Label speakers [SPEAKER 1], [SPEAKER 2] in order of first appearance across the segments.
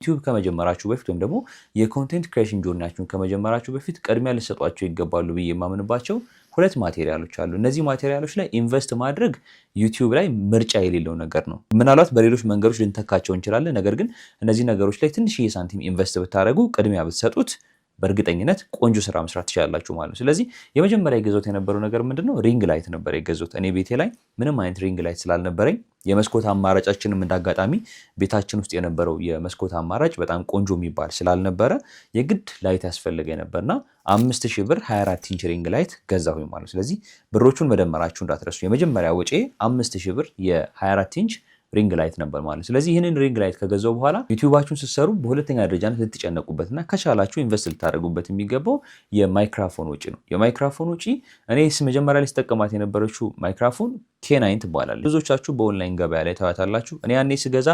[SPEAKER 1] ዩቲዩብ ከመጀመራችሁ በፊት ወይም ደግሞ የኮንቴንት ክሬሽን ጆርኒያችሁን ከመጀመራችሁ በፊት ቅድሚያ ልትሰጧቸው ይገባሉ ብዬ የማምንባቸው ሁለት ማቴሪያሎች አሉ። እነዚህ ማቴሪያሎች ላይ ኢንቨስት ማድረግ ዩቲዩብ ላይ ምርጫ የሌለው ነገር ነው። ምናልባት በሌሎች መንገዶች ልንተካቸው እንችላለን። ነገር ግን እነዚህ ነገሮች ላይ ትንሽዬ ሳንቲም ኢንቨስት ብታደርጉ ቅድሚያ ብትሰጡት በእርግጠኝነት ቆንጆ ስራ መስራት ትችላላችሁ ማለት ነው። ስለዚህ የመጀመሪያ የገዛሁት የነበረው ነገር ምንድነው? ሪንግ ላይት ነበር የገዛሁት። እኔ ቤቴ ላይ ምንም አይነት ሪንግ ላይት ስላልነበረኝ የመስኮት አማራጫችንም እንዳጋጣሚ ቤታችን ውስጥ የነበረው የመስኮት አማራጭ በጣም ቆንጆ የሚባል ስላልነበረ የግድ ላይት ያስፈልገኝ ነበርና 5000 ብር 24 ኢንች ሪንግ ላይት ገዛሁኝ ማለት ነው። ስለዚህ ብሮቹን መደመራችሁ እንዳትረሱ። የመጀመሪያ ወጪ 5000 ብር የ24 ኢንች ሪንግ ላይት ነበር ማለት። ስለዚህ ይህንን ሪንግ ላይት ከገዛው በኋላ ዩቲዩባችሁን ስትሰሩ በሁለተኛ ደረጃነት ልትጨነቁበትና ከቻላችሁ ኢንቨስት ልታደርጉበት የሚገባው የማይክሮፎን ወጪ ነው። የማይክሮፎን ወጪ እኔ መጀመሪያ ላይ ስጠቀማት የነበረችው ማይክሮፎን ኬናይን ትባላለች። ብዙዎቻችሁ በኦንላይን ገበያ ላይ ታያታላችሁ። እኔ ያኔ ስገዛ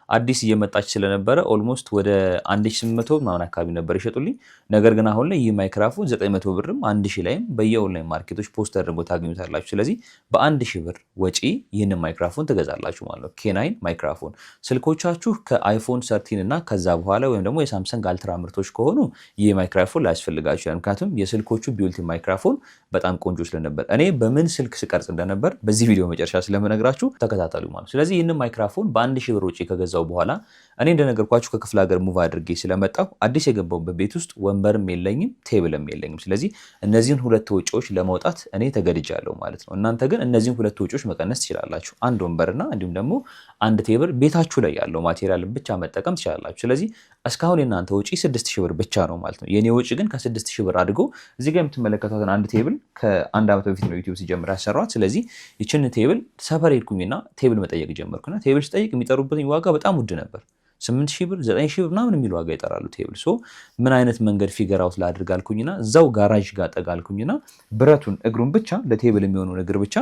[SPEAKER 1] አዲስ እየመጣች ስለነበረ ኦልሞስት ወደ 1800 ምናምን አካባቢ ነበር ይሸጡልኝ። ነገር ግን አሁን ላይ ይህ ማይክሮፎን 900 ብርም 1000 ላይም በየኦንላይን ማርኬቶች ፖስት ተደርጎ ታገኙታላችሁ። ስለዚህ በ1000 ብር ወጪ ይህንን ማይክሮፎን ትገዛላችሁ ማለት ነው። ኬናይን ማይክሮፎን። ስልኮቻችሁ ከአይፎን 13 እና ከዛ በኋላ ወይም ደግሞ የሳምሰንግ አልትራ ምርቶች ከሆኑ ይህ ማይክሮፎን ላያስፈልጋችሁ ይችላል። ምክንያቱም የስልኮቹ ቢውልት ማይክሮፎን በጣም ቆንጆ ስለነበር እኔ በምን ስልክ ስቀርጽ እንደነበር በዚህ ቪዲዮ መጨረሻ ስለምነግራችሁ ተከታተሉ ማለት ነው። ስለዚህ ይህንን ማይክሮፎን በ1000 ብር ወጪ ከገዛው በኋላ እኔ እንደነገርኳችሁ ከክፍለ ሀገር ሙቭ አድርጌ ስለመጣሁ አዲስ የገባሁበት ቤት ውስጥ ወንበርም የለኝም ቴብልም የለኝም። ስለዚህ እነዚህን ሁለት ወጪዎች ለማውጣት እኔ ተገድጃለሁ ማለት ነው። እናንተ ግን እነዚህን ሁለት ወጪዎች መቀነስ ትችላላችሁ። አንድ ወንበርና እንዲሁም ደግሞ አንድ ቴብል ቤታችሁ ላይ ያለው ማቴሪያል ብቻ መጠቀም ትችላላችሁ። ስለዚህ እስካሁን የእናንተ ወጪ 6000 ብር ብቻ ነው ማለት ነው። የኔ ወጪ ግን ከ6000 ብር አድርጎ እዚህ ጋር የምትመለከቷትን አንድ ቴብል ከአንድ ዓመት በፊት ነው ዩቲዩብ ሲጀምር ያሰራኋት። ስለዚህ ይችን ቴብል ሰፈር ሄድኩኝና ቴብል መጠየቅ ጀመርኩና ቴብል ስጠይቅ የሚጠሩበትኝ ዋጋ በጣም ውድ ነበር። 8000 ብር 9000 ብር ምናምን የሚል ዋጋ ይጠራሉ ቴብል። ሶ ምን አይነት መንገድ ፊገር አውት ላድርግ አልኩኝና እዛው ጋራዥ ጋር ጠጋልኩኝና ብረቱን እግሩን ብቻ ለቴብል የሚሆኑ እግር ብቻ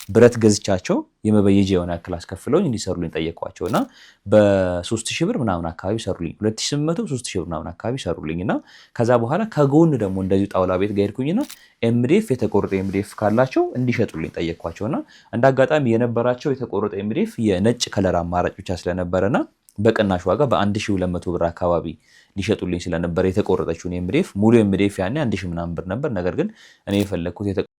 [SPEAKER 1] ብረት ገዝቻቸው የመበየጃ የሆነ ያክል አስከፍለውኝ እንዲሰሩልኝ ጠየቅኳቸውና በ3000 ብር ምናምን አካባቢ ሰሩልኝ። 2800 3000 ብር ምናምን አካባቢ ሰሩልኝና ከዛ በኋላ ከጎን ደግሞ እንደዚሁ ጣውላ ቤት ጋር ሄድኩኝና ኤምዲኤፍ የተቆረጠ ኤምዲኤፍ ካላቸው እንዲሸጡልኝ ጠየቅኳቸውና እንዳጋጣሚ የነበራቸው የተቆረጠ ኤምዲኤፍ የነጭ ከለር አማራጭ ብቻ ስለነበረና በቅናሽ ዋጋ በ1200 ብር አካባቢ ሊሸጡልኝ ስለነበር የተቆረጠችውን ኤምዲኤፍ ሙሉ ኤምዲኤፍ ያኔ 1000 ምናምን ብር ነበር። ነገር ግን እኔ የፈለኩት